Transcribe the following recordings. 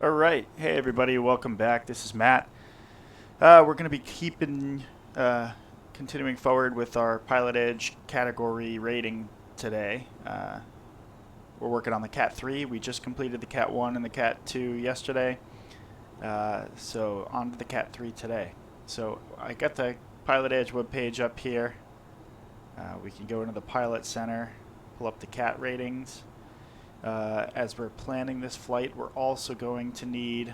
All right. Hey, everybody. Welcome back. This is Matt. We're going to be continuing forward with our PilotEdge category rating today. We're working on the CAT-03. We just completed the CAT-1 and the CAT-2 yesterday. So on to the CAT-03 today. So I got the PilotEdge webpage up here. We can go into the Pilot Center, pull up the CAT ratings. As we're planning this flight, we're also going to need,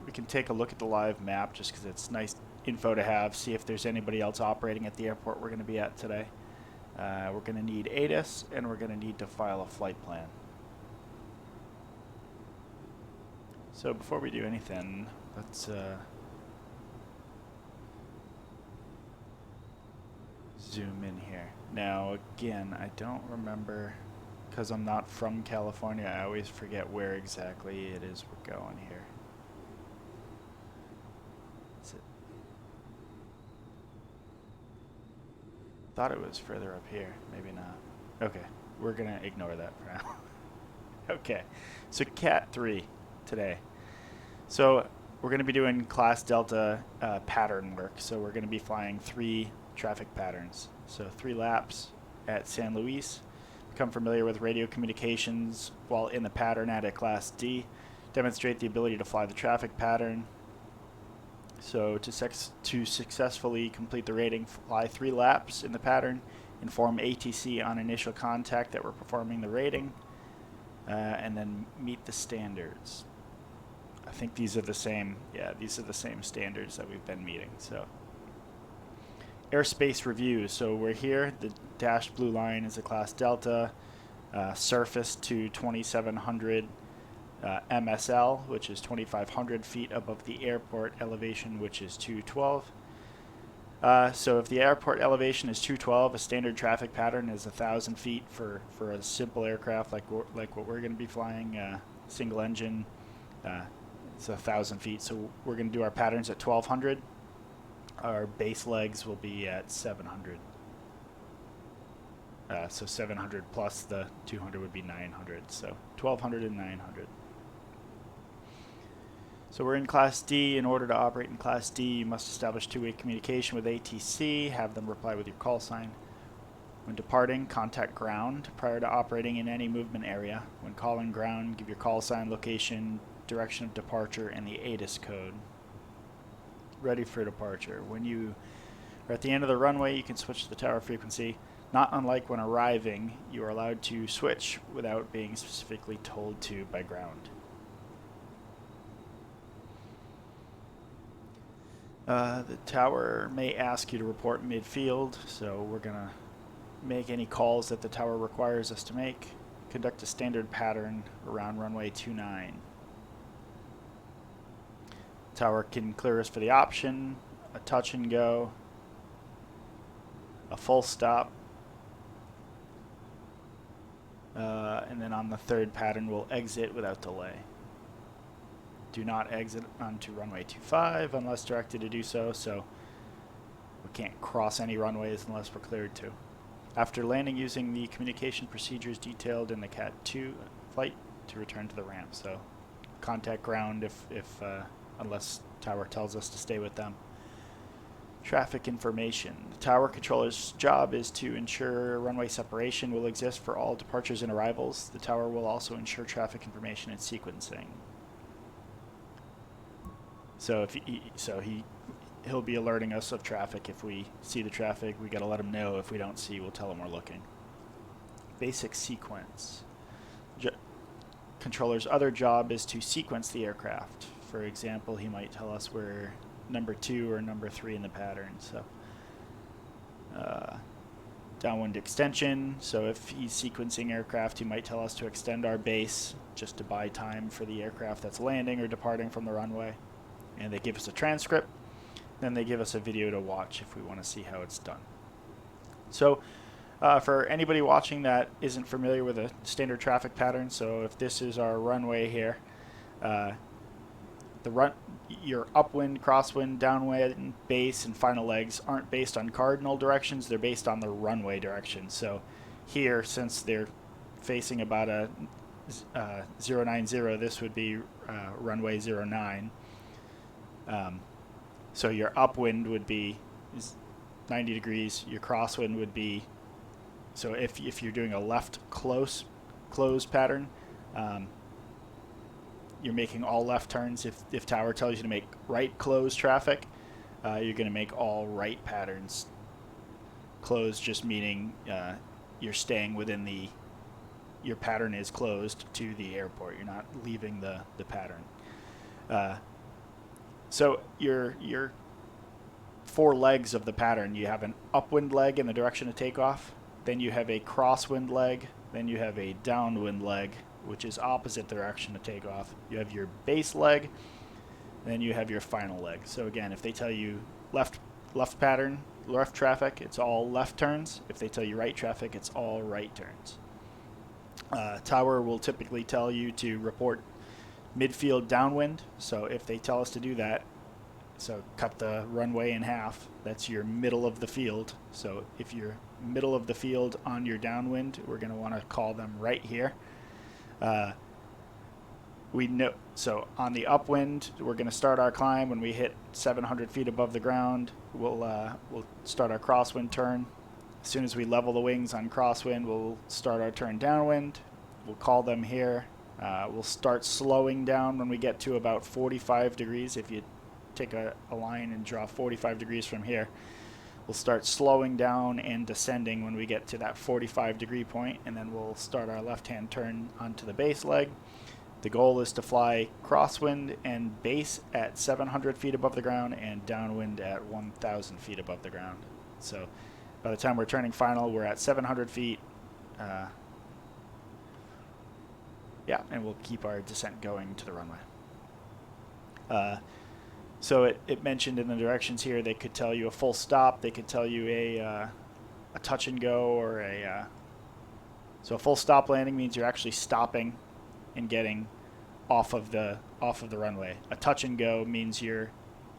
we can take a look at the live map just because it's nice info to have, see if there's anybody else operating at the airport we're going to be at today. We're going to need ATIS, and we're going to need to file a flight plan. So before we do anything, let's zoom in here. Now, again, I don't remember, because I'm not from California, I always forget where exactly it is we're going here. Is it? Thought it was further up here. Maybe not. Okay, we're going to ignore that for now. Okay, so CAT-03 today. So we're going to be doing class Delta pattern work. So we're going to be flying 3 traffic patterns. So 3 laps at San Luis. Become familiar with radio communications while in the pattern at a class D. Demonstrate the ability to fly the traffic pattern. So to successfully complete the rating, fly 3 laps in the pattern. Inform ATC on initial contact that we're performing the rating. And then meet the standards. I think these are the same. Yeah, these are the same standards that we've been meeting. So, airspace review. So we're here. The dashed blue line is a class Delta. Surface to 2,700 MSL, which is 2,500 feet above the airport elevation, which is 212. So if the airport elevation is 212, a standard traffic pattern is 1,000 feet for a simple aircraft like what we're going to be flying, single engine. It's 1,000 feet. So we're going to do our patterns at 1,200. Our base legs will be at 700. So 700 plus the 200 would be 900. So 1,200 and 900. So we're in Class D. In order to operate in Class D, you must establish 2-way communication with ATC, have them reply with your call sign. When departing, contact ground prior to operating in any movement area. When calling ground, give your call sign, location, direction of departure, and the ATIS code. Ready for departure. When you are at the end of the runway, you can switch to the tower frequency. Not unlike when arriving, you are allowed to switch without being specifically told to by ground. The tower may ask you to report midfield, so we're going to make any calls that the tower requires us to make. Conduct a standard pattern around runway 29. Tower can clear us for the option, a touch and go, a full stop, and then on the 3rd pattern we'll exit without delay. Do not exit onto runway 25 unless directed to do so, so we can't cross any runways unless we're cleared to. After landing, using the communication procedures detailed in the CAT-2 flight to return to the ramp. So contact ground if unless tower tells us to stay with them. Traffic information. The tower controller's job is to ensure runway separation will exist for all departures and arrivals. The tower will also ensure traffic information and sequencing. So he'll be alerting us of traffic. If we see the traffic, we got to let him know. If we don't see, we'll tell him we're looking. Basic sequence. Controller's other job is to sequence the aircraft. For example, he might tell us we're number 2 or number 3 in the pattern. So downwind extension. So if he's sequencing aircraft, he might tell us to extend our base just to buy time for the aircraft that's landing or departing from the runway. And they give us a transcript. Then they give us a video to watch if we want to see how it's done. So for anybody watching that isn't familiar with a standard traffic pattern, so if this is our runway here, your upwind, crosswind, downwind, base, and final legs aren't based on cardinal directions. They're based on the runway direction. So here, since they're facing about a 090, this would be runway 09. So your upwind would be 90 degrees. Your crosswind would be, so if you're doing a left close pattern, you're making all left turns. If tower tells you to make right close traffic, you're going to make all right patterns. Closed just meaning you're staying within your pattern is closed to the airport. You're not leaving the pattern. So your 4 legs of the pattern, you have an upwind leg in the direction of takeoff, then you have a crosswind leg, then you have a downwind leg, which is opposite direction of takeoff. You have your base leg, then you have your final leg. So again, if they tell you left pattern, left traffic, it's all left turns. If they tell you right traffic, it's all right turns. Tower will typically tell you to report midfield downwind. So if they tell us to do that, so cut the runway in half, that's your middle of the field. So if you're middle of the field on your downwind, we're going to want to call them right here. We know, so on the upwind, we're going to start our climb when we hit 700 feet above the ground. We'll start our crosswind turn. As soon as we level the wings on crosswind, we'll start our turn downwind. We'll call them here. We'll start slowing down when we get to about 45 degrees. If you take a line and draw 45 degrees from here, we'll start slowing down and descending when we get to that 45 degree point, and then we'll start our left-hand turn onto the base leg. The goal is to fly crosswind and base at 700 feet above the ground and downwind at 1,000 feet above the ground. So by the time we're turning final, we're at 700 feet. Yeah, and we'll keep our descent going to the runway. So it mentioned in the directions here, they could tell you a full stop. They could tell you a touch and go, or so a full stop landing means you're actually stopping and getting off of the runway. A touch and go means you're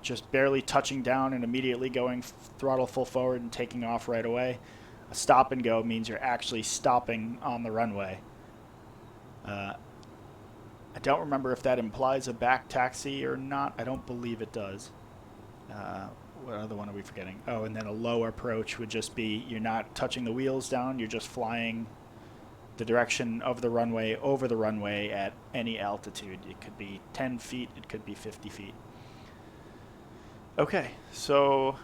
just barely touching down and immediately going throttle full forward and taking off right away. A stop and go means you're actually stopping on the runway. I don't remember if that implies a back taxi or not. I don't believe it does. What other one are we forgetting? Oh, and then a low approach would just be you're not touching the wheels down, you're just flying the direction of the runway over the runway at any altitude. It could be 10 feet, it could be 50 feet. Okay, so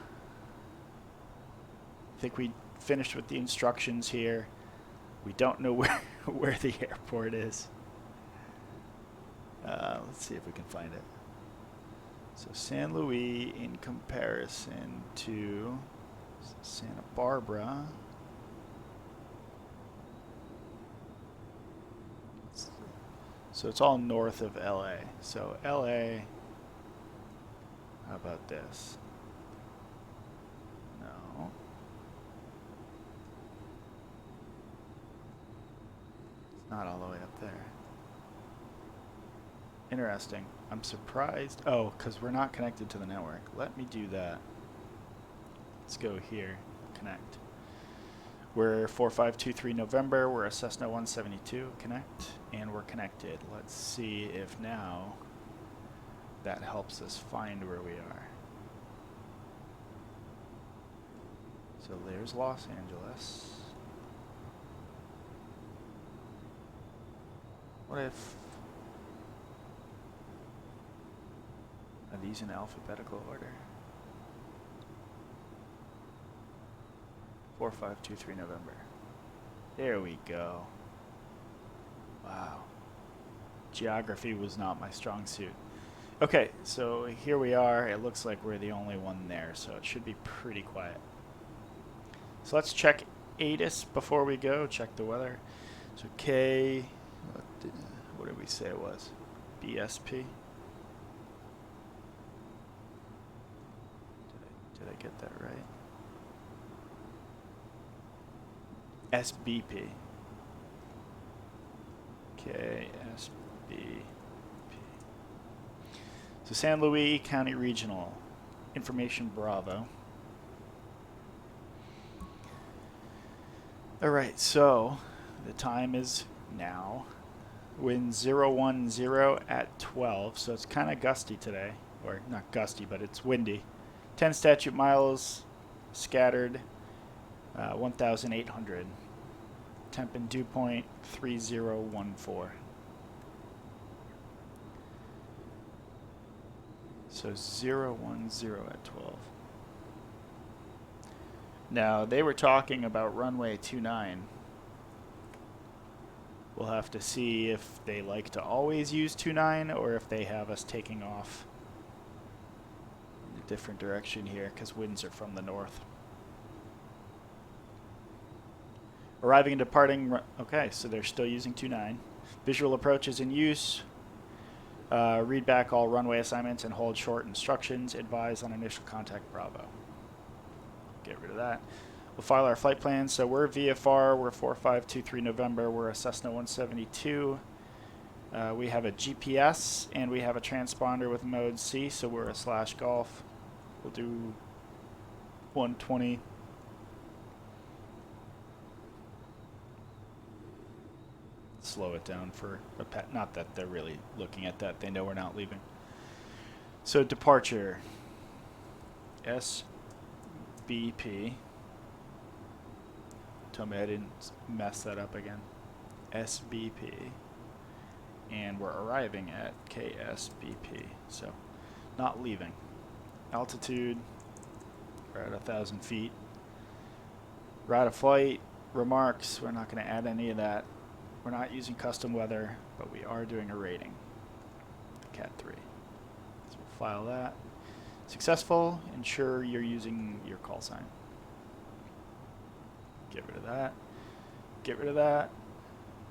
I think we finished with the instructions here. We don't know where the airport is. Let's see if we can find it. So San Luis in comparison to Santa Barbara. So it's all north of LA. So LA, how about this? No. It's not all the way up there. Interesting. I'm surprised. Oh, because we're not connected to the network. Let me do that. Let's go here. Connect. We're 4523 November. We're a Cessna 172. Connect. And we're connected. Let's see if now that helps us find where we are. So there's Los Angeles. What if... Are these in alphabetical order? 4523 November. There we go. Wow. Geography was not my strong suit. Okay, so here we are. It looks like we're the only one there, so it should be pretty quiet. So let's check ATIS before we go, check the weather. So K, what did we say it was? BSP? Did I get that right? SBP. KSBP. So San Luis County Regional. Information Bravo. Alright, so the time is now. Wind 010 at 12, so it's kind of gusty today. Or not gusty, but it's windy. 10 statute miles scattered, 1,800. Temp and dew point 3014. So 010 at 12. Now, they were talking about runway 29. We'll have to see if they like to always use 29 or if they have us taking off in a different direction here because winds are from the north. Arriving and departing. Okay, so they're still using 29. Visual approach is in use. Read back all runway assignments and hold short instructions. Advise on initial contact Bravo. Get rid of that. We'll file our flight plans. So we're VFR. We're 4523 November. We're a Cessna 172. We have a GPS and we have a transponder with mode C. So we're a / Golf. We'll do 120. Slow it down for a pet. Not that they're really looking at that. They know we're not leaving. So departure. SBP. Tell me I didn't mess that up again. SBP. And we're arriving at KSBP. So not leaving. Altitude. We're at 1,000 feet. Route of flight. Remarks. We're not going to add any of that. We're not using custom weather, but we are doing a rating. CAT-03. So we'll file that. Successful. Ensure you're using your call sign. Get rid of that. Get rid of that.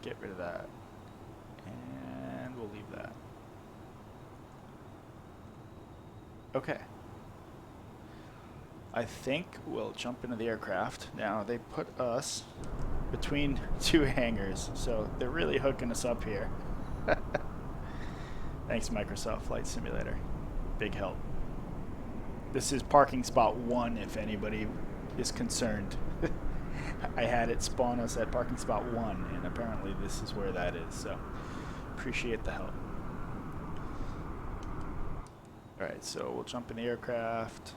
Get rid of that. And we'll leave that. Okay. I think we'll jump into the aircraft. Now, they put us between two hangars, so they're really hooking us up here. Thanks, Microsoft Flight Simulator. Big help. This is parking spot 1 if anybody is concerned. I had it spawn us at parking spot 1, and apparently this is where that is, so appreciate the help. Alright, so we'll jump in the aircraft.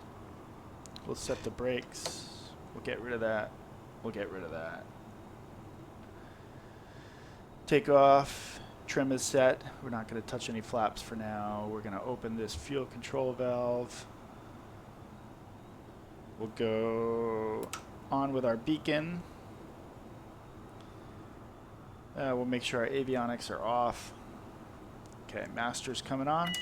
We'll set the brakes. We'll get rid of that. We'll get rid of that. Take off. Trim is set. We're not going to touch any flaps for now. We're going to open this fuel control valve. We'll go on with our beacon. We'll make sure our avionics are off. Okay, master's coming on.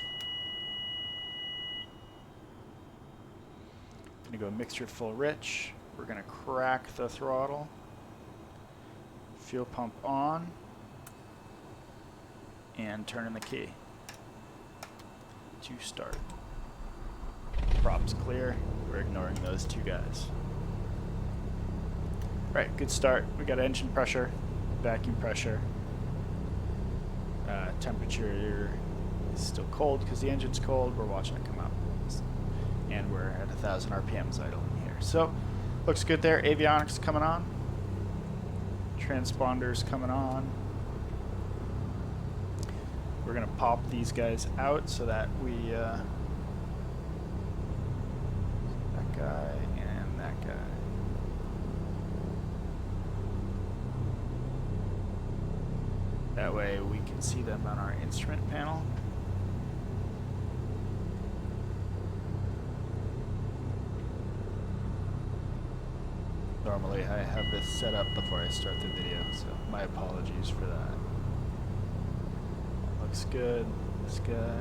Gonna go mixture full rich. We're gonna crack the throttle. Fuel pump on. And turn in the key to start. Props clear. We're ignoring those two guys. Right, good start. We got engine pressure, vacuum pressure. Temperature is still cold because the engine's cold. We're watching it come up. And we're at 1,000 RPMs idling here. So, looks good there. Avionics coming on. Transponders coming on. We're going to pop these guys out so that we, that guy and that guy. That way we can see them on our instrument panel. Normally I have this set up before I start the video, so my apologies for that. That looks good. This guy.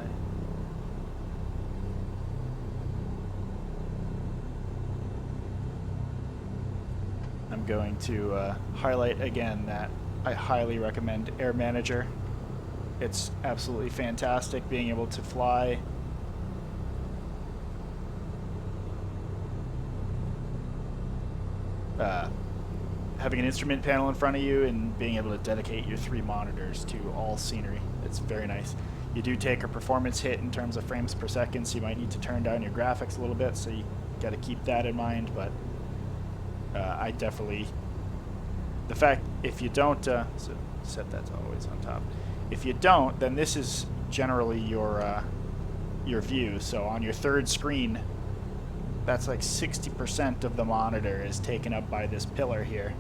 I'm going to highlight again that I highly recommend Air Manager. It's absolutely fantastic being able to fly having an instrument panel in front of you and being able to dedicate your 3 monitors to all scenery. It's very nice. You do take a performance hit in terms of frames per second, so you might need to turn down your graphics a little bit, so you got to keep that in mind, but I definitely, the fact if you don't, so set that to always on top. If you don't, then this is generally your view. So on your third screen, that's like 60% of the monitor is taken up by this pillar here.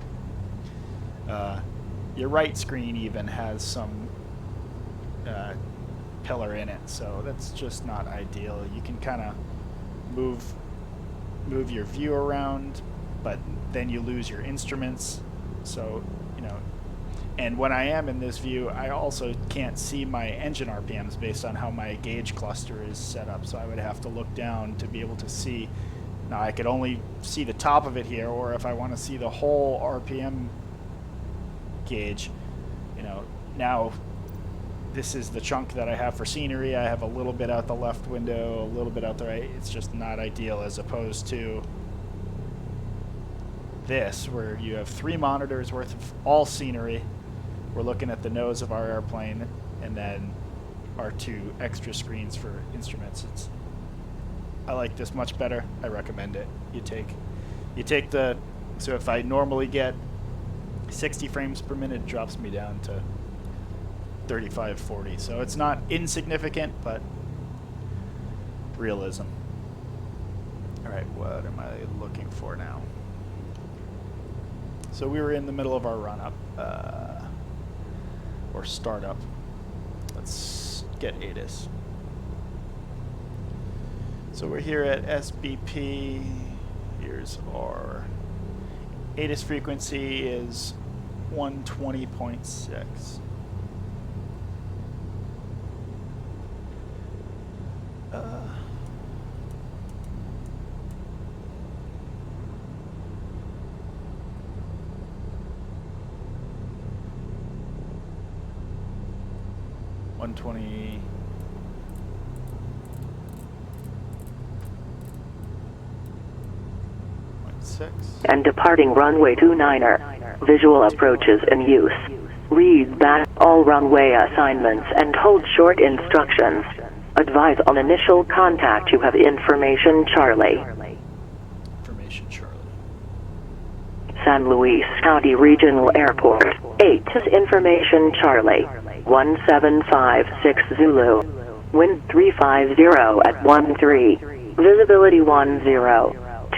Your right screen even has some pillar in it, so that's just not ideal. You can kind of move your view around, but then you lose your instruments. So, you know, and when I am in this view, I also can't see my engine RPMs based on how my gauge cluster is set up, so I would have to look down to be able to see. Now I could only see the top of it here, or if I want to see the whole RPM gauge, you know, now this is the chunk that I have for scenery. I have a little bit out the left window, a little bit out the right. It's just not ideal, as opposed to this, where you have 3 monitors worth of all scenery. We're looking at the nose of our airplane, and then our 2 extra screens for instruments. I like this much better. I recommend it. You take the, so if I normally get 60 frames per minute, it drops me down to 35, 40. So it's not insignificant, but realism. All right, what am I looking for now? So we were in the middle of our run-up, or startup. Let's get ATIS. So we're here at SBP. Here's our ATIS frequency is 120.6. And departing runway 29er. Visual approaches in use. Read back all runway assignments and hold short instructions. Advise on initial contact. You have information Charlie. Information Charlie. San Luis County Regional Airport. 8 is information Charlie. 1756 Zulu. Wind 350 at 13. Visibility 10.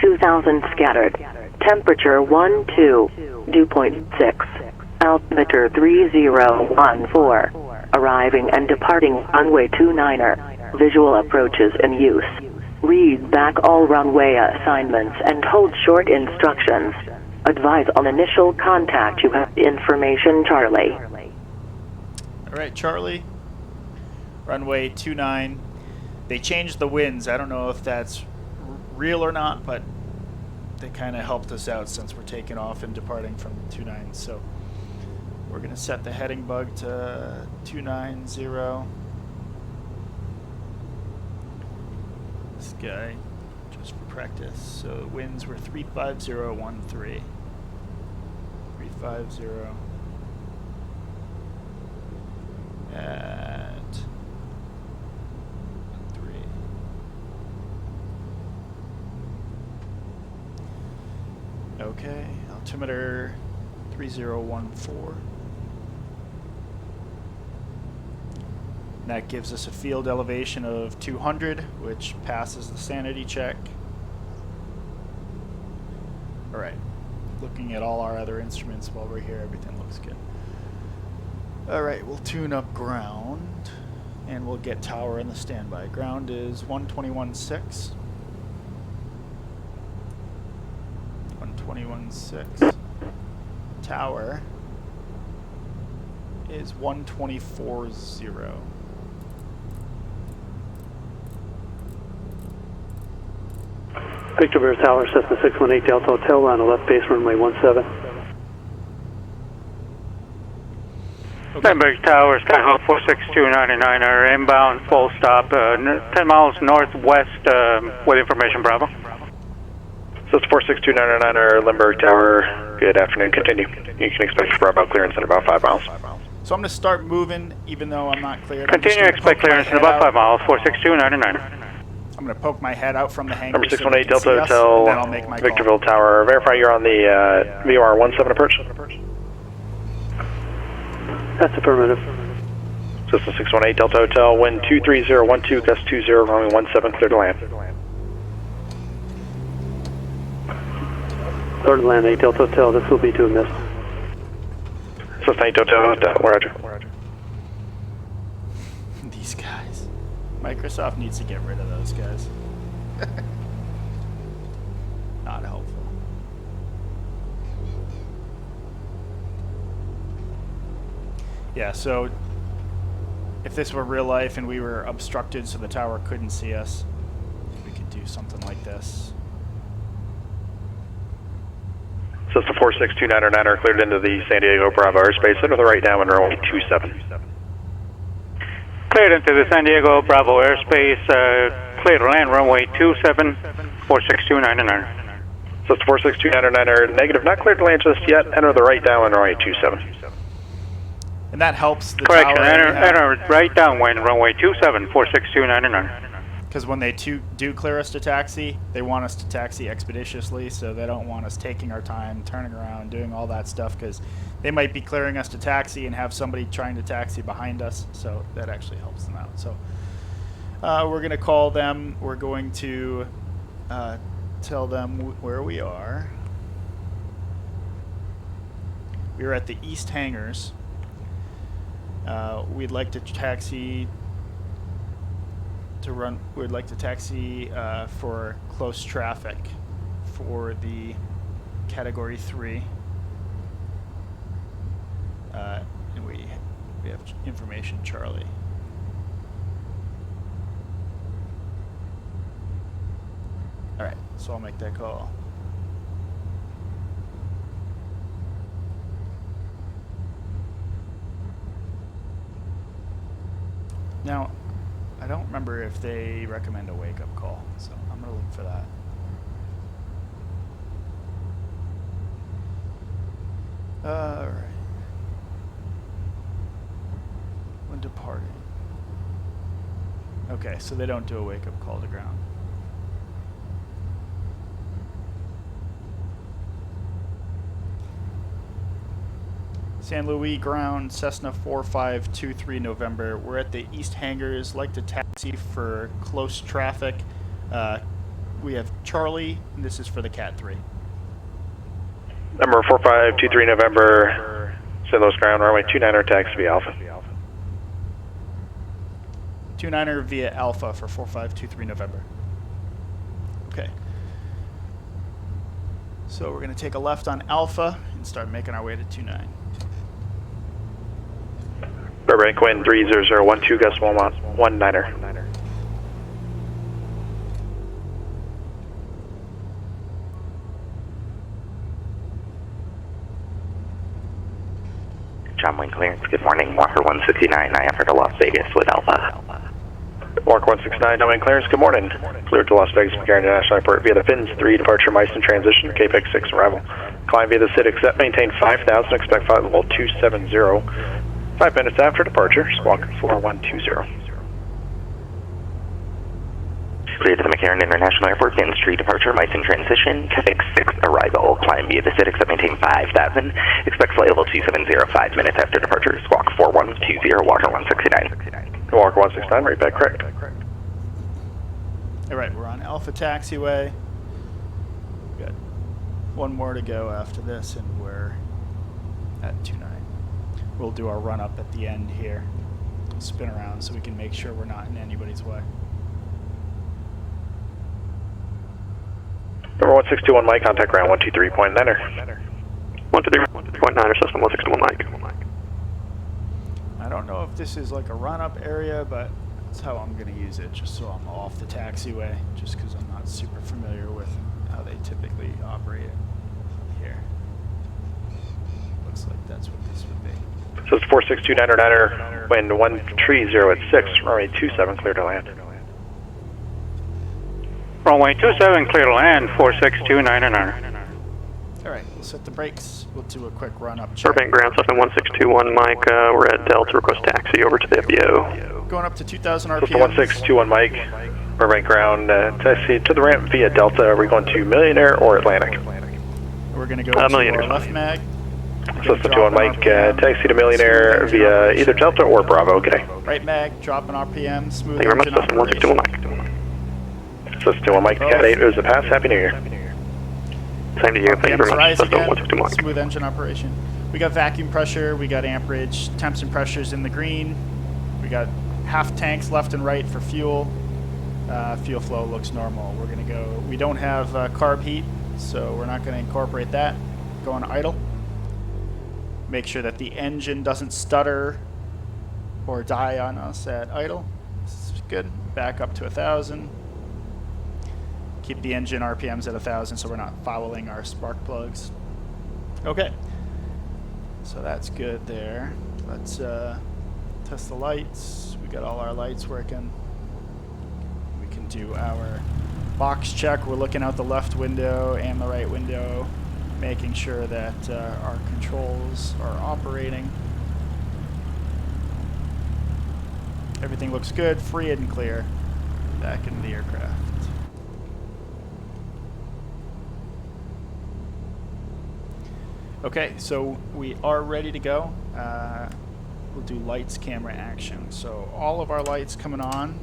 2000 scattered. Temperature 12. Dew point 6. Altimeter 3014. Arriving and departing runway 29er. Visual approaches in use. Read back all runway assignments and hold short instructions. Advise on initial contact. You have information Charlie. All right, Charlie. Runway 29. They changed the winds. I don't know if that's real or not, but they kind of helped us out since we're taking off and departing from 29. So we're going to set the heading bug to 290. This guy, just for practice. So winds were 35013. 350 at 13. Okay, altimeter 3014. That gives us a field elevation of 200, which passes the sanity check. All right, looking at all our other instruments while we're here, everything looks good. All right, we'll tune up ground, and we'll get tower in the standby. Ground is 121.6. 121.6. Tower is 124.0. Victor Bear Tower, Cessna 618 Delta Hotel, on the left base, runway 17. Limburg Tower, Skyhawk 46299 are inbound, full stop, 10 miles northwest with information, Bravo. So it's 46299 are Limburg Tower. Good afternoon, continue. You can expect Bravo clearance in about 5 miles. So I'm going to start moving, even though I'm not cleared. Continue to expect clearance in about 5 miles, 46299. I'm going to poke my head out from the hangar. Number 618 Delta Hotel, then I'll make my Victorville Tower. Verify you're on the VOR 17 approach. That's affirmative. System 618 Delta Hotel, wind 23012, gust 20, runway 17, clear to land. Clear to land, 8 Delta Hotel, this will be to a miss. System 8 Delta Hotel, roger. These guys. Microsoft needs to get rid of those guys. Not helpful. Yeah, so if this were real life and we were obstructed so the tower couldn't see us, we could do something like this. System 4629er cleared into the San Diego Bravo airspace under the right downwind runway 27. Cleared into the San Diego Bravo airspace, clear to land runway 27, 46299. System 46299er, negative, not cleared to land just yet, enter the right downwind runway 27. And that helps the Correction, tower. enter right downwind runway 27, 46299. Because when they do clear us to taxi, they want us to taxi expeditiously, so they don't want us taking our time, turning around, doing all that stuff, because they might be clearing us to taxi and have somebody trying to taxi behind us, so that actually helps them out. So we're going to call them. We're going to tell them where we are. We're at the East Hangars. We'd like to taxi for close traffic for the Category 3. And we have information, Charlie. Alright, so I'll make that call. Now, I don't remember if they recommend a wake-up call, so I'm going to look for that. Alright. When departing. Okay, so they don't do a wake-up call to ground. San Luis ground, Cessna 4523 November. We're at the East Hangars. Like to taxi for close traffic. We have Charlie, and this is for the CAT-03. Number 4523 November, St. Louis ground, runway 29er, taxi via Alpha. 29er via Alpha for 4523 November. Okay. So we're going to take a left on Alpha and start making our way to 29. Burbank wind 30012, gust 19er. John Wayne clearance, good morning. Walker 169, I enter to Las Vegas with Alpha. Walker 169, John Wayne clearance, good morning. Cleared to Las Vegas McCarran International Airport via the FINS 3 departure Meissen transition, KPEX 6 arrival. Climb via the SID accept, maintain 5,000, expect flight level 270. 5 minutes after departure, Squawk 4120. Clear to the McCarran International Airport, FINS 3 departure Meissen transition, KPEX 6 arrival. Climb via the SID accept, maintain 5,000, expect flight level 270. 5 minutes after departure, Squawk 4120, Walker 169. Walker 169, right back correct. Alright, we're on Alpha Taxiway. We've got one more to go after this, and we're at 29. We'll do our run up at the end here. We'll spin around so we can make sure we're not in anybody's way. Number 1621 Mike, contact ground 123.9er. 123.9er, system 161 Mike. I don't know if this is like a run up area, but that's how I'm going to use it, just so I'm off the taxiway, just because I'm not super familiar with how they typically operate it here. Looks like that's what this would be. So it's 4629er, wind 130 at 6, runway 27, clear to land. Runway 27, clear to land, 46299. Alright, we'll set the brakes. We'll do a quick run up check. Burbank ground, system 1621 Mike, we're at Delta, request taxi over to the FBO. Going up to 2,000 RPM. System 1621 Mike, Burbank ground, taxi to the ramp via Delta. Are we going to Millionaire or Atlantic? We're going to go to our left mag. System 2 on Mike, taxi to Millionaire via either Delta or Bravo, good day. Right mag, dropping RPM, smooth Thank you very much, engine System 162 on operation. Mike. System 2 on Mike, CAT-8 is a pass, Happy New Year. Same to you, thank you RPMs very much, rise System again, 162 Mike. smooth engine operation. We got vacuum pressure, we got amperage, temps and pressures in the green. We got half tanks left and right for fuel. Fuel flow looks normal. We're gonna go, we don't have carb heat, so we're not gonna incorporate that. Going idle. Make sure that the engine doesn't stutter or die on us at idle. This is good. Back up to 1,000. Keep the engine RPMs at 1,000 so we're not fouling our spark plugs. Okay. So that's good there. Let's test the lights. We got all our lights working. We can do our box check. We're looking out the left window and the right window, making sure that our controls are operating. Everything looks good, free and clear. Back in the aircraft. Okay, so we are ready to go. We'll do lights, camera, action. So all of our lights coming on.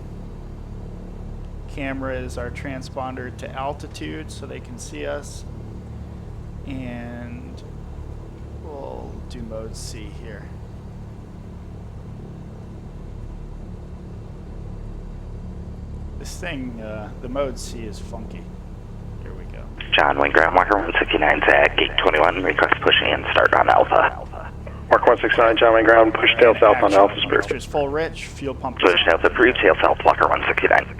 Camera is our transponder to altitude so they can see us. And we'll do mode C here. This thing, the mode C is funky. Here we go. John Wayne Ground Walker 169 at gate 21, request push and start on Alpha. Mark 169, John Wayne Ground, push tail south on Alpha Spirit. Mixture's full rich, fuel pump. Push tail approved, tail south, Walker 169.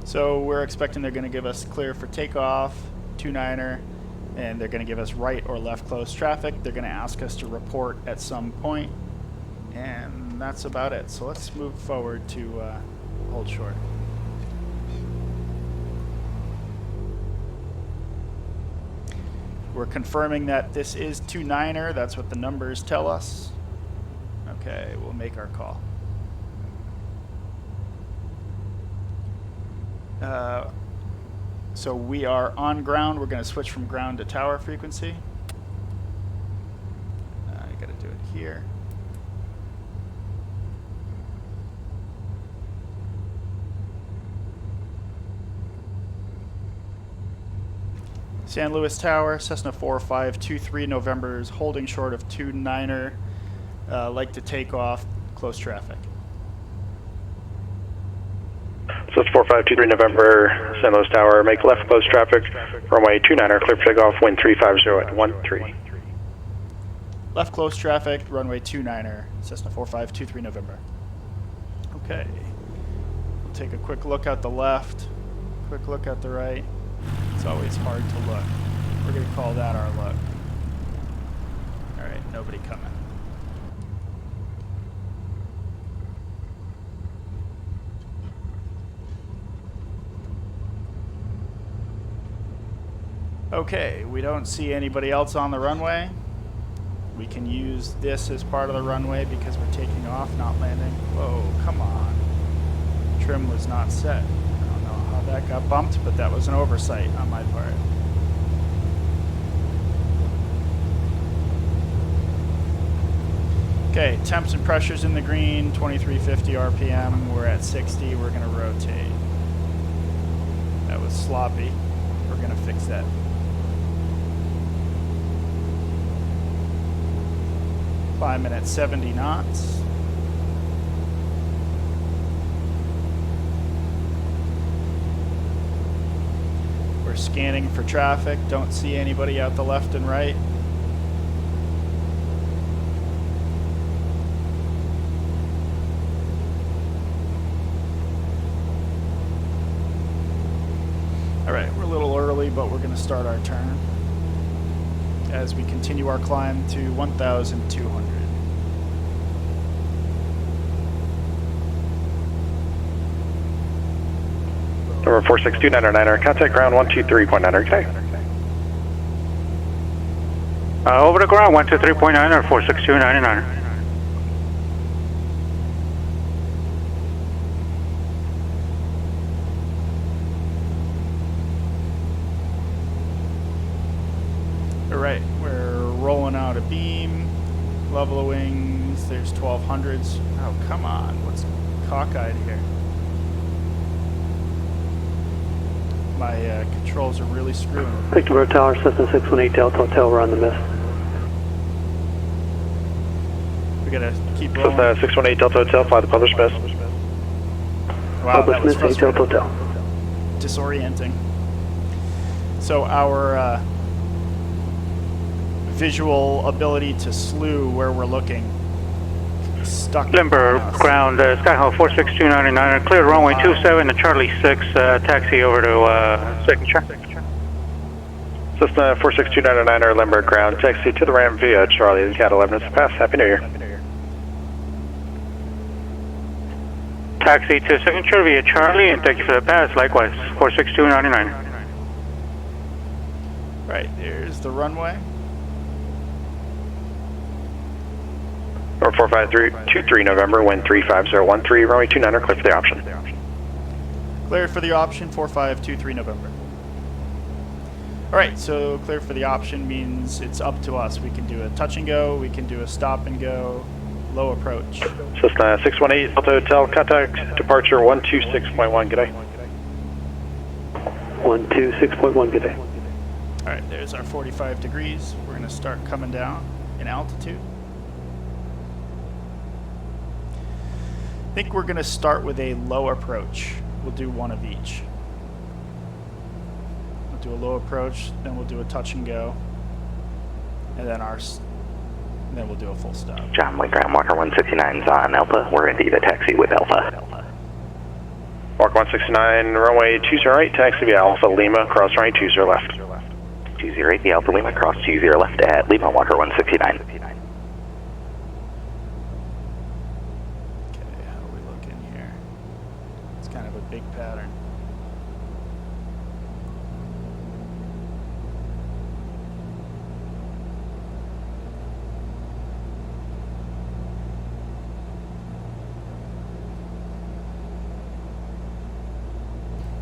So we're expecting they're going to give us clear for takeoff, 29er, and they're going to give us right or left close traffic. They're going to ask us to report at some point, and that's about it. So let's move forward to hold short. We're confirming that this is 29er. That's what the numbers tell us. Okay, we'll make our call. So we are on ground. We're going to switch from ground to tower frequency. I got to do it here. San Luis Tower, Cessna 4523 November's holding short of 29er. Like to take off, close traffic. So it's 4523 November, San Luis Tower, make left close traffic, runway 29er, clear for takeoff, wind 350 at 13. Left close traffic, runway 29er, Cessna 4523 November. Okay. We'll take a quick look at the left, quick look at the right. It's always hard to look. We're going to call that our look. All right, nobody coming. Okay, we don't see anybody else on the runway. We can use this as part of the runway because we're taking off, not landing. Whoa, come on. Trim was not set. I don't know how that got bumped, but that was an oversight on my part. Okay, temps and pressures in the green, 2350 RPM. We're at 60, we're gonna rotate. That was sloppy. We're gonna fix that. Climbing at 70 knots. We're scanning for traffic. Don't see anybody out the left and right. All right, we're a little early, but we're going to start our turn as we continue our climb to 1,200. Number 46299er, contact ground 123.9er, okay. Over the ground, 123.9 or 46299. level of wings. There's 1200s. Oh, come on. What's cockeyed here? My controls are really screwing. Victor Tower, Cessna 618 Delta Hotel, we're on the mist. We gotta keep rolling. Cessna 618 Delta Hotel, fly the published mist. Wow, that was Published mist, 8 Delta frustrating. Hotel. Disorienting. So our visual ability to slew where we're looking stuck. Limber on us. ground, Skyhawk 46299, cleared runway 27 to Charlie 6, taxi over to Signature. Cessna 46299 Limburg ground, taxi to the ramp via Charlie, the CAT-11 is pass. Happy New Year. Taxi to Signature via Charlie, and thank you for the pass, likewise, 46299. Right, there's the runway. Number 45323 November, wind 35013, runway 29er, clear for the option. Cleared for the option, 4523 November. Alright, so clear for the option means it's up to us. We can do a touch and go, we can do a stop and go, low approach. Cessna 618 Delta Hotel, contact departure 126.1, good day. 126.1, good day. Alright, there's our 45 degrees. We're going to start coming down in altitude. I think we're going to start with a low approach. We'll do one of each. We'll do a low approach, then we'll do a touch and go, and then then we'll do a full stop. John Wayne Ground Walker 169's on Alpha. We're in the taxi with Alpha. Walker 169, runway 20 right, taxi via Alpha Lima, cross runway 20 left. 208, the Alpha Lima, cross 20 left at Lima, Walker 169. Okay, how do we look in here? It's kind of a big pattern.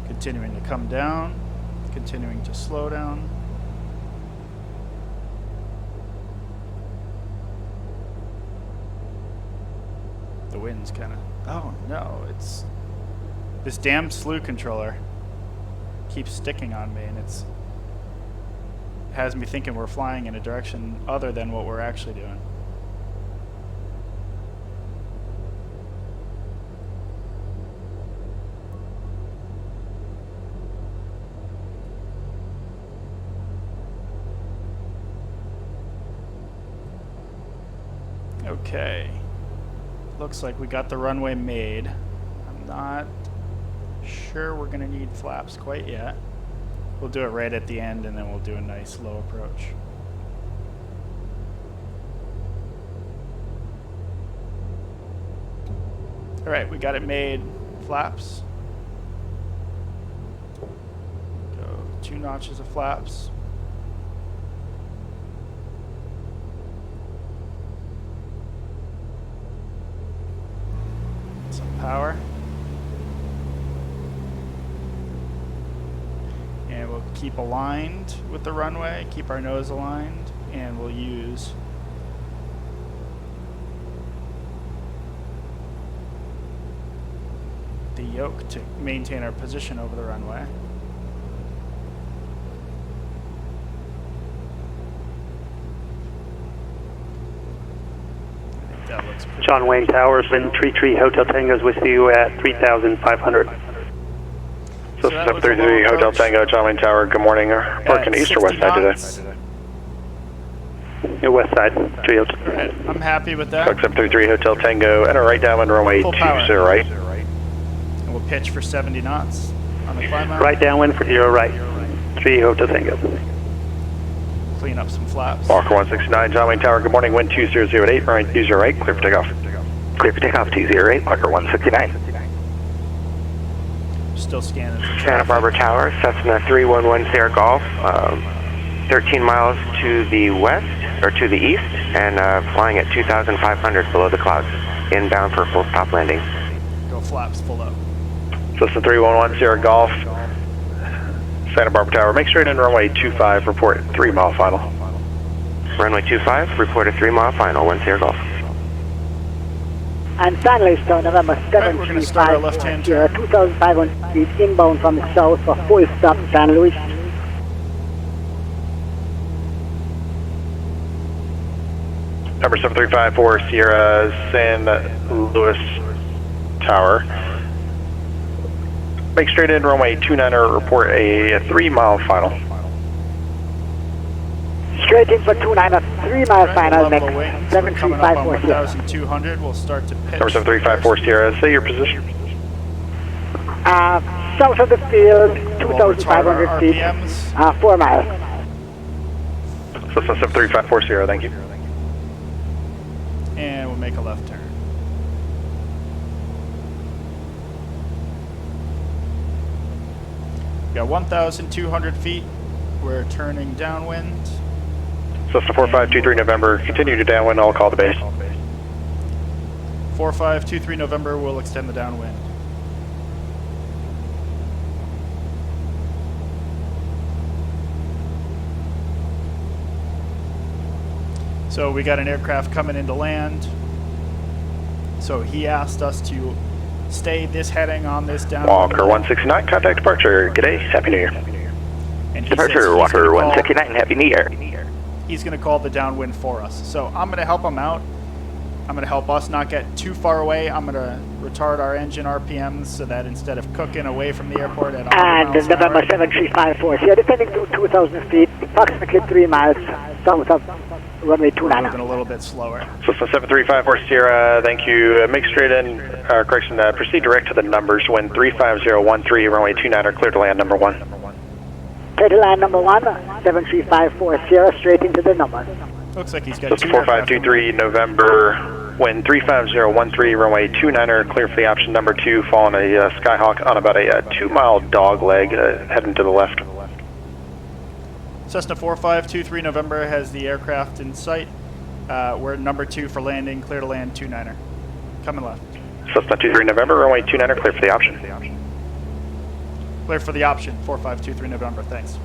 Continuing to come down, continuing to slow down. The wind's kind of, oh no, it's this damn slew controller keeps sticking on me, and it has me thinking we're flying in a direction other than what we're actually doing. Okay. Looks like we got the runway made. I'm not sure we're going to need flaps quite yet. We'll do it right at the end, and then we'll do a nice low approach. Alright, we got it made. Flaps. Go 2 notches of flaps. Power, and we'll keep aligned with the runway, keep our nose aligned, and we'll use the yoke to maintain our position over the runway. That looks pretty John Wayne Towers, Wind 33 Hotel Tango's with you at 3,500. So that was a 733 low Hotel approach. Tango, John Wayne Tower, good morning. Parking east or west side today? Yeah, west side, 302. Alright, I'm happy with that. Park 733 Hotel Tango, enter right downwind runway Full 20 power. right. And we'll pitch for 70 knots on the climb out. Right downwind for 0 right, 3 Hotel Tango. Clean up some flaps. Walker 169, John Wayne Tower, good morning, wind 2008, runway 20 right, clear for takeoff. Clear for takeoff 208, Walker 169. Still scanning for Santa traffic. Barbara Tower, Cessna 311 Sierra Golf, 13 miles to the west, or to the east, and flying at 2,500 below the clouds, inbound for full stop landing. Go flaps full up. Cessna 311 Sierra Golf, Santa Barbara Tower, make straight in runway 25, report 3 mile final. Runway 25, report a 3-mile final, 1 Sierra Golf. And finally, so November Right, we're going to start our 735 left-hand here, turn. 2,500 feet inbound from the south for full stop San Luis. Number 7354 Sierra San Luis Tower. Make straight in runway 29er, report a 3-mile final. Straight in for 29, 3-mile final level next, wings. We're coming up on 7354 Sierra. 1,200. We'll start to pitch. Number 7354 Sierra, say your position. South of the field, We'll retard our 2,500 feet, RPMs. 4 miles. Cessna 7354 Sierra, thank you. And we'll make a left turn. Got 1,200 feet. We're turning downwind. Cessna 4523 November, continue to downwind, I'll call the base. 4523 November, we'll extend the downwind. So we got an aircraft coming into land. So he asked us to stay this heading on this downwind. Walker 169, contact departure. G'day, Happy New Year. And he says Departure, he's Walker gonna call- 169, Happy New Year. He's going to call the downwind for us. So I'm going to help him out. I'm going to help us not get too far away. I'm going to retard our engine RPMs so that instead of cooking away from the airport at 100 And miles an November hour, 7354 Sierra, descending to 2,000 feet, approximately 3 miles south of runway we're moving 29. a little bit slower. Cessna 7354 Sierra, thank you. Make straight in, proceed direct to the numbers. Wind 35013, runway 29er, clear to land number 1. Clear to land number 1, 7354 Sierra, straight into the numbers. Looks like he's got Cessna two aircraft. 4523 November, wind 35013, runway 29er, clear for the option number 2, following a Skyhawk on about a 2-mile dog leg, heading to the left. Cessna 4523 November has the aircraft in sight. We're number 2 for landing, clear to land 29er. Coming left. Cessna 23 November, runway 29er, clear for the option. Clear for the option, 4523 November, thanks.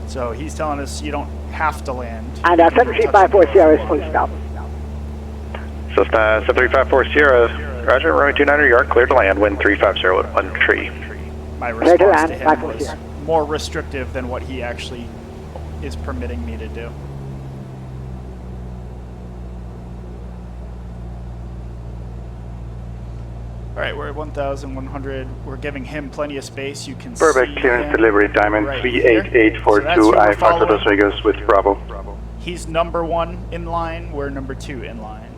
So he's telling us you don't have to land. And 7354 Sierra is full stop. Cessna 7354 Sierra, roger, runway 29er, you are clear to land, wind 350 tree. My Clear to response land, to him 54 was Sierra. more restrictive than what he actually is permitting me to do. All right, we're at 1,100. We're giving him plenty of space. You can Burbank see clearance him delivery, Diamond right 38842, here. So that's who I we're Fox Las following. Vegas with Bravo. He's number 1 in line. We're number 2 in line.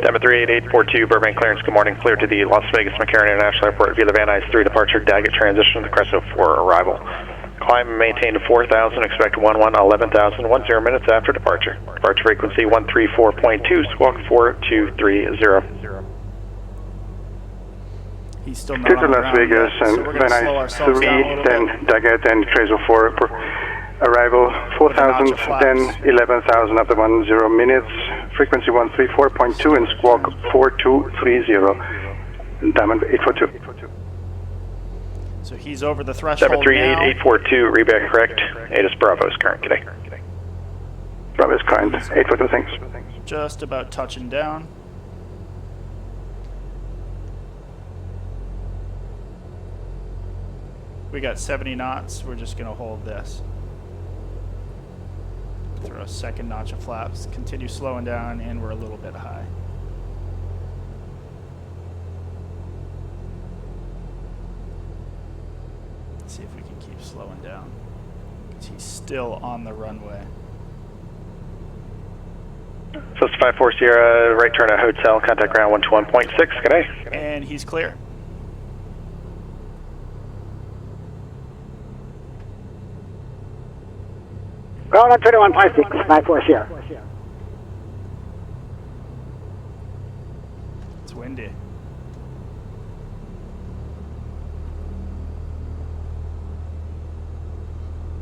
Diamond 38842, Burbank clearance, good morning, clear to the Las Vegas McCarran International Airport via the Van Nuys 3 departure, Daggett transition to the Crest 04 arrival. Climb and maintain 4,000, expect 11,000, 10 minutes after departure. Departure frequency 134.2, squawk 4230. He's still not Clear to on the Las ground Vegas yet, so and we're Van going to slow Nuys ourselves 3, down a little then bit. Daggett and Crest 04 arrival, 4,000, With a notch of then flaps. 11,000 after 10 minutes, frequency 134.2 and squawk 4230, Diamond 842. So he's over the threshold Diamond now. 38842, reback correct, ATIS Bravo is current, g'day. Bravo is kind, 842, thanks. Just about touching down. We got 70 knots. We're just going to hold this. Throw a second notch of flaps. Continue slowing down, and we're a little bit high. Let's see if we can keep slowing down. 'Cause he's still on the runway. Cessna 54 Sierra, right turn at hotel, contact ground 121.6, g'day. And he's clear. Ground on 21.6, 54 Sierra. It's windy.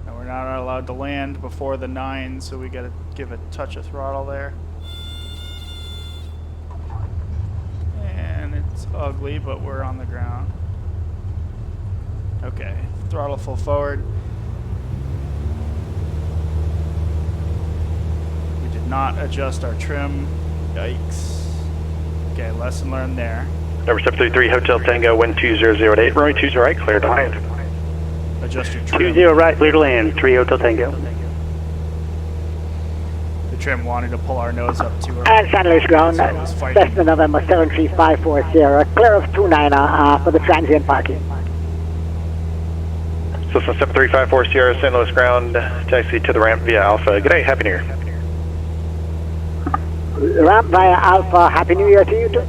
And we're not allowed to land before the 9, so we gotta give a touch of throttle there. And it's ugly, but we're on the ground. Okay, throttle full forward. We did not adjust our trim. Yikes. Okay, lesson learned there. Number 733, Hotel Tango, wind 2008, runway 20 right, clear to land. Adjust your trim. 20 right, clear to land, 3 Hotel Tango. The trim wanted to pull our nose up to her. And San Luis ground, So it was fighting. Cessna November 73540, clear of 29er for the transient parking. Cessna 7354 Sierra, St. Louis ground, taxi to the ramp via Alpha. Good day, Happy New Year. Ramp via Alpha, Happy New Year to you too.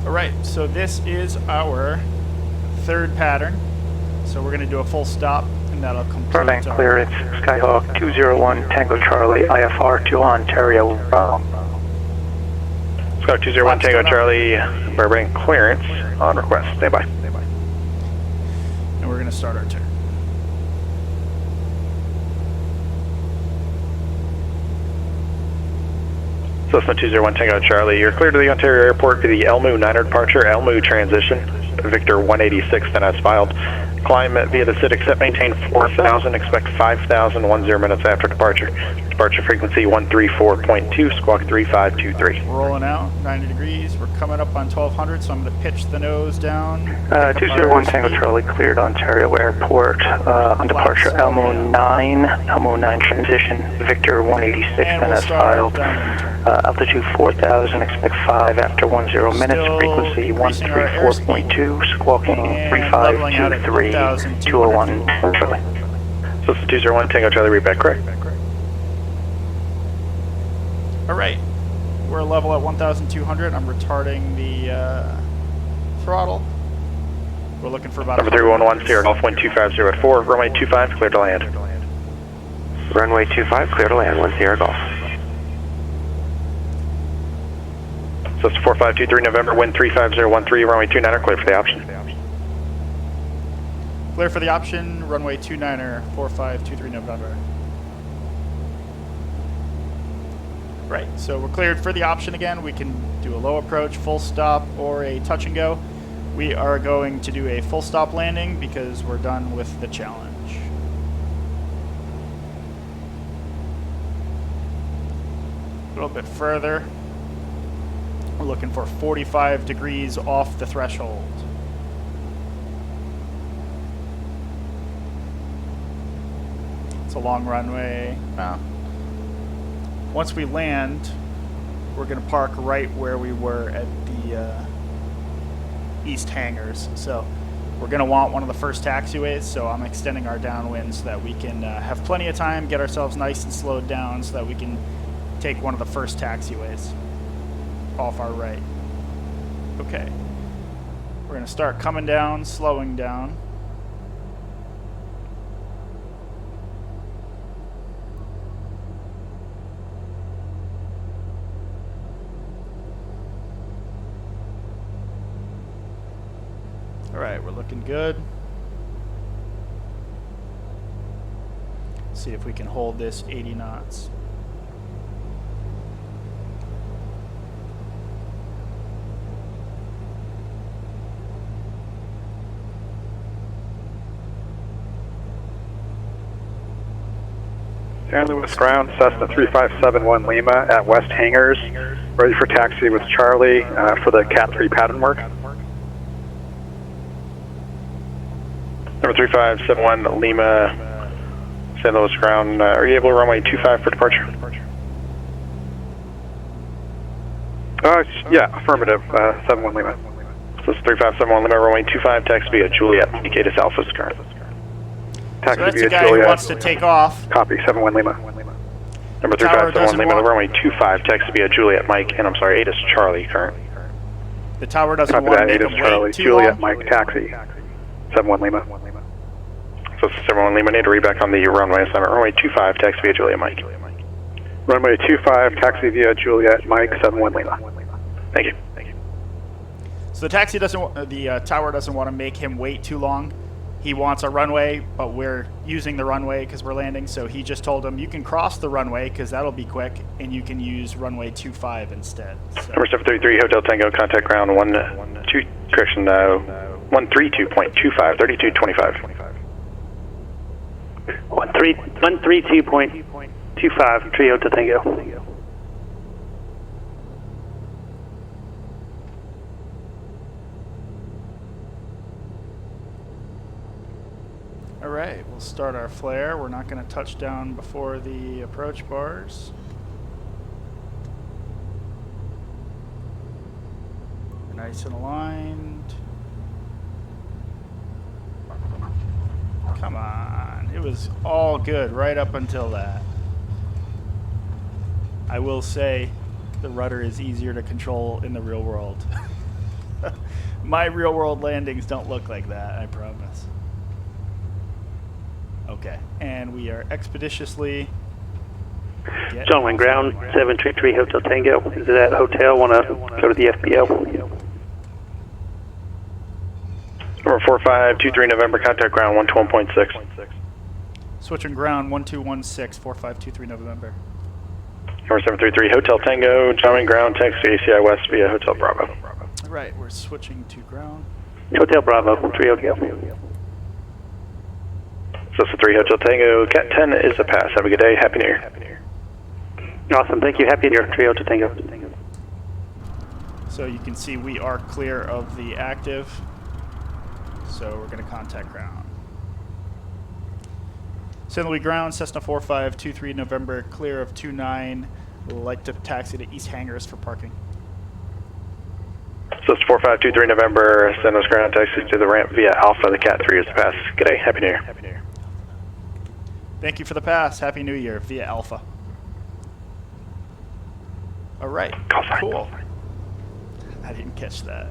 Alright, so this is our third pattern. So we're going to do a full stop, and that'll complete Burbank clear, it's Skyhawk 201 Tango Charlie, IFR to Ontario. Skyhawk 201 Tango Charlie, Burbank clearance on request. Stand by. And we're going to start our turn. Cessna 201 Tango Charlie, you're clear to the Ontario Airport to the Elmu 9er departure, Elmu transition, Victor 186, then as filed. Climb via the SID, accept, maintain 4,000, expect 5,000, 10 minutes after departure. Departure frequency 134.2, squawk 3523. Rolling out, 90 degrees. We're coming up on 1200, so I'm going to pitch the nose down. 201 Tango Charlie cleared Ontario Airport on departure Elmo 9 transition, Victor 186, And then we'll as start filed. down the turn. Altitude 4,000, expect 5 after 10 minutes, Still frequency increasing our 134.2, squawking And leveling out at 3523, 201 Charlie. Cessna 201 Tango Charlie, read back correct. Alright, we're level at 1,200. I'm retarding the throttle. We're looking for about Number 311 Sierra Golf, wind 250 at 4, runway 25, clear to land. Runway 25, clear to land, 1 Sierra Golf. Cessna 4523 November, wind 35013, runway 29er, clear for the option. Clear for the option, runway 29er, 4523 November. Right, so we're cleared for the option again. We can do a low approach, full stop, or a touch and go. We are going to do a full stop landing because we're done with the challenge. A little bit further. We're looking for 45 degrees off the threshold. It's a long runway. Once we land, we're going to park right where we were at the east hangars. So we're going to want one of the first taxiways, so I'm extending our downwind so that we can have plenty of time, get ourselves nice and slowed down so that we can take one of the first taxiways off our right. Okay. We're going to start coming down, slowing down. Alright, we're looking good. See if we can hold this 80 knots. San Luis ground, Cessna 3571 Lima at West Hangars, ready for taxi with Charlie for the CAT-03 pattern work. Number 3571 Lima, San Luis ground, are you able to runway 25 for departure? Yeah, affirmative, 71 Lima. So it's 3571 Lima, runway 25, taxi via Juliet, Indicatus Alpha's current. So that's the guy who wants to take off. Copy, 71 Lima. Number 3571 Lima, runway 25, taxi via Juliet, Mike, and I'm sorry, Atis Charlie, current. The tower doesn't Copy want to that, make Atis him Charlie, wait too Juliet, long. Mike, taxi, 71 Lima. So it's 71 Lima, need to read back on the runway assignment, runway 25, taxi via Juliet, Mike. Runway 25, taxi via Juliet, Mike, 71 Lima. Thank you. So the taxi doesn't, the tower doesn't want to make him wait too long. he wants a runway, but we're using the runway because we're landing. So he just told him, you can cross the runway because that'll be quick, and you can use runway 25 instead. So. Number 733, Hotel Tango, contact ground 132.25, 3225. 132.25, Trio to Tango. All right, we'll start our flare. We're not going to touch down before the approach bars. We're nice and aligned. Come on. It was all good right up until that. I will say the rudder is easier to control in the real world. My real world landings don't look like that, I promise. Okay, and we are expeditiously... Gentlemen, ground 733 Hotel Tango. Is it at hotel? Want to go to the FBO? Number 4523 November, contact ground 121.6. Switching ground 1216, 4523 November. Number 733 Hotel Tango, John ground, taxi ACI West via Hotel Bravo. All right, we're switching to ground. Hotel Bravo, Trio to go. So 3 Hotel Tango, Cat 10 is a pass. Have a good day. Happy New Year. Awesome. Thank you. Happy New Year, Trio to Tango. So you can see we are clear of the active. So we're going to contact ground. St. Louis ground, Cessna 4523 November, clear of 29. We'd like to taxi to East Hangars for parking. So it's 4523 November, St. Louis ground, taxi to the ramp via Alpha. The Cat 3 is a pass. Good day. Happy New Year. Thank you for the pass. Happy New Year via Alpha. All right. Cool. I didn't catch that.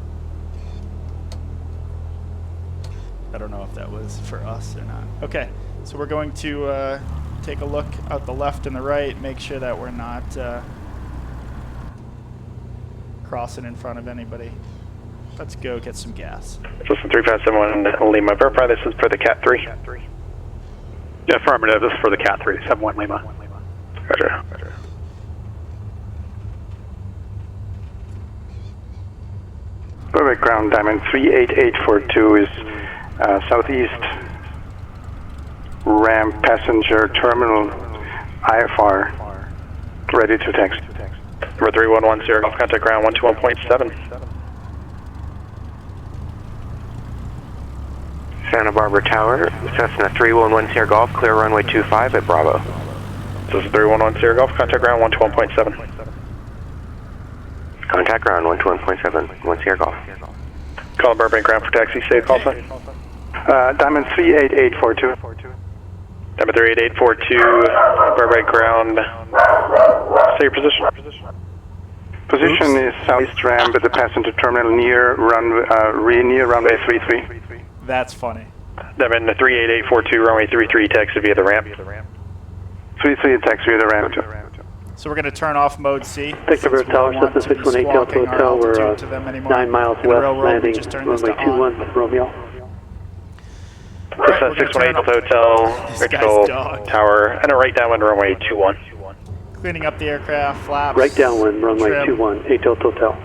I don't know if that was for us or not. Okay, so we're going to take a look out the left and the right, make sure that we're not crossing in front of anybody. Let's go get some gas. System 3571 Lima, verify this is for the Cat 3. Yeah, affirmative. This is for the Cat 3, 71 Lima. Roger. Perfect, ground diamond 38842 is southeast ramp passenger terminal IFR, ready to taxi. Number 311 Sierra Golf, contact ground 121.7. Santa Barbara Tower, Cessna 311 Sierra Golf, clear runway 25 at Bravo. This is 311 Sierra Golf, contact ground 121.7. Contact ground 121.7, 1 Sierra Golf. Call Burbank ground for taxi, say call sign. Diamond 38842. Diamond 38842, Burbank ground. Say your position. Position is southeast ramp at the passenger terminal near runway 33. That's funny. Diamond 38842, runway 33, taxi via the ramp. 33 taxi via the ramp. So we're going to turn off mode C. Take the Tower, Cessna 618 Delta Hotel. We're 9 miles west, landing runway 21 Romeo. Cessna 618 Delta Hotel, Rgnl Tower, and a right downwind runway 21. Cleaning up the aircraft, flaps. Right downwind, runway trim. 21, 8 Delta Hotel.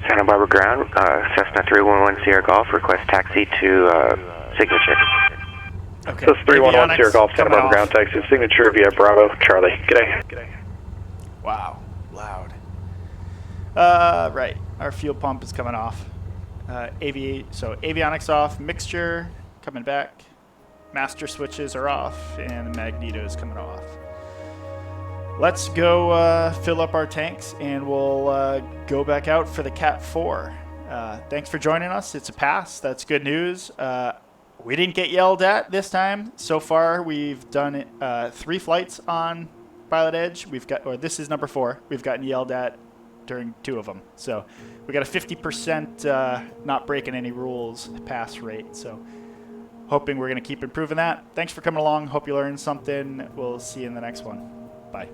Santa Barbara ground, Cessna 311 Sierra Golf, request taxi to Signature. Okay. This is 311 Sierra Golf, Santa Barbara off. ground taxi, signature via Bravo, Charlie. G'day. Wow, loud. Right, our fuel pump is coming off. Avionics off, mixture coming back, master switches are off, and the magneto is coming off. Let's go fill up our tanks, and we'll go back out for the Cat 4. Thanks for joining us. It's a pass. That's good news. We didn't get yelled at this time. So far, we've done 3 flights on PilotEdge. This is number 4. We've gotten yelled at during 2 of them. So we got a 50% not breaking any rules pass rate. So hoping we're going to keep improving that. Thanks for coming along. Hope you learned something. We'll see you in the next one. Bye.